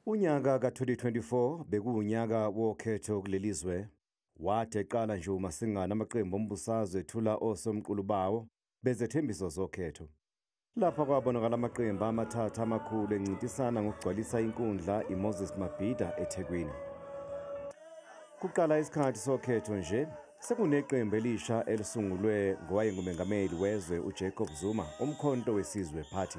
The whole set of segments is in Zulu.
Unyaka ka-2024 bekuwunyaka wokhetho kulelizwe. Wathi eqala nje umasingana amaqembu ombusazwe ethula osomqulu bawo bezethembiso zokhetho. Lapha kwabonakala amaqembu amathathu amakhulu encintisana ngokugcwalisa inkundla iMoses Mabhida eThekwini. Kuqala isikhathi sokhetho nje, sekuneqembu elisha elisungulwe ngowayengumengameli wezwe uJacob Zuma, Umkhonto weSizwe Party.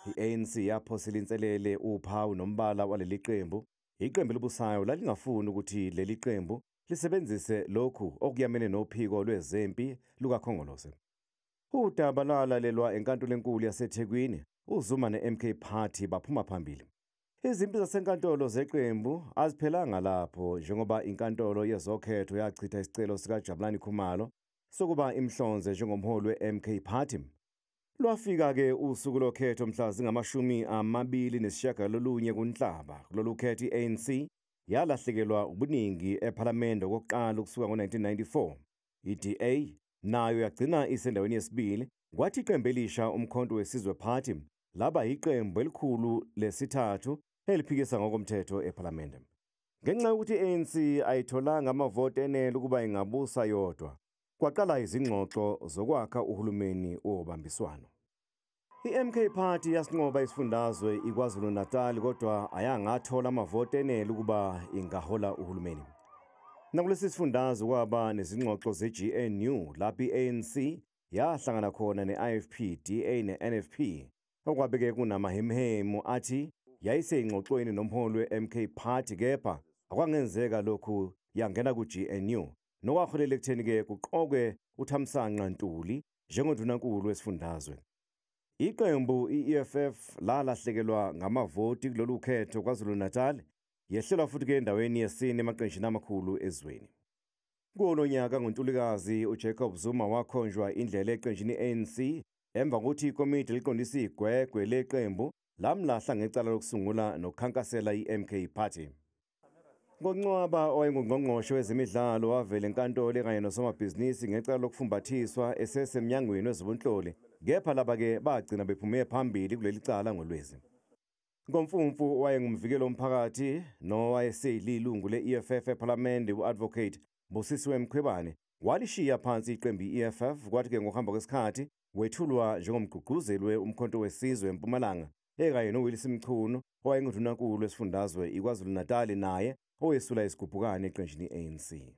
I-ANC yaphosela inselele uphawu nombala waleli qembu. Iqembu elibusayo lalingafuni ukuthi leli qembu lisebenzise lokhu okuyamene nophiko lwezempi lukaKhongolose. Udaba lwalalelwa enkantolo enkulu yaseThekwini. uZuma ne-MK Party baphuma phambili. Izimpi zasenkantolo zeqembu aziphelanga lapho, njengoba inkantolo yezokhetho yachitha isicelo sikaJabulani Khumalo sokuba imhlonze njengomholi we-MK Party. Lwafika-ke usuku lokhetho mhla zingama-29 kuNhlaba. Kulolu khetho i-ANC yalahlekelwa ubuningi ephalamende okokuqala ukusuka ngo-1994. I-DA nayo yagcina isendaweni yesibili, kwathi iqembu elisha Umkhonto weSizwe Party laba yiqembu elikhulu lesithathu eliphikisa ngokomthetho ephalamende. Ngenxa yokuthi i-ANC ayitholanga amavoti enele ukuba ingabusa yodwa, kwaqala izingxoxo zokwakha uhulumeni wobambiswano. I-MK Party yasinqoba isifundazwe iKwaZulu Natal, kodwa ayangathola amavoti enele ukuba ingahola uhulumeni. Nakulesi sifundazwe kwaba nezingxoxo ze-GNU lapho i-ANC yahlangana khona ne-IFP, DA ne-NFP, okwabeke kunamahemhemu athi yayiseyingxoxweni nomholi we-MK Party, kepha akwangenzeka lokhu, yangena ku-GNU nokwaholela ekutheni-ke kuqokwe uThamsanqa Ntuli njengondunankulu wesifundazwe. Iqembu i-EFF lalahlekelwa ngamavoti kulolu khetho KwaZulu Natal, yehlelwa futhi-ke endaweni yesine emaqenjini amakhulu ezweni. Kulo nyaka ngoNtulikazi uJacob Zuma wakhonjwa indlela eqenjini i-ANC emva kokuthi ikomiti liqondisa igwegwe leqembu lamlahla ngecala lokusungula nokukhankasela i-MK Party. NgoNcwaba owayengungqongqoshe wezemidlalo wavela enkantolo kanye nosomabhizinisi ngecala lokufumbathiswa esesemnyangweni wezobunhloli, kepha laba-ke bagcina bephume phambili kuleli cala ngolwezi. NgoMfumfu owayengumvikeli womphakathi nowayeseyilungu le-EFF ephalamende u-Advocate Busisiwe Mkhwebane walishiya phansi iqembu i-EFF, kwathi-ke ngokuhamba kwesikhathi wethulwa njengomgqugquzeli we-Umkhonto weSizwe eMpumalanga kanye noWillis Mchunu owayengundunankulu wesifundazwe iKwaZulu Natal, naye owesula isigubhukane eqenjini i-ANC.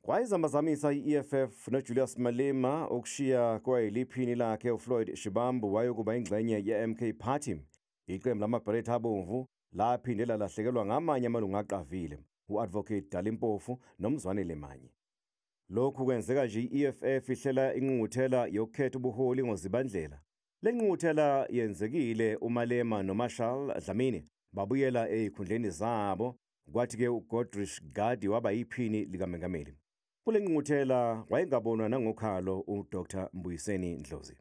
Wayezamazamisa i-EFF noJulius Malema ukushiya kwayiliphini lakhe uFloyd Shivambu wayokuba ingxenye ye-MK Party. Iqembu lamabharetha abomvu laphinde lalahlekelwa ngamanye amalungu aqavile, u-Advocate Dalimpofu noMzwane Lemanye. Lokhu kwenzeka nje i-EFF ihlela ingqungquthela yokukhetha ubuholi ngoZibandlela. Le ngqungquthela yenzekile uMalema noMarshall Dlamini babuyela ezikhundleni zabo, kwathi-ke uGodrish Gadi waba yiphini likamengameli. Kule ngqungquthela wayengabonwa nangokhalo uDr Mbuyiseni Ndlozi.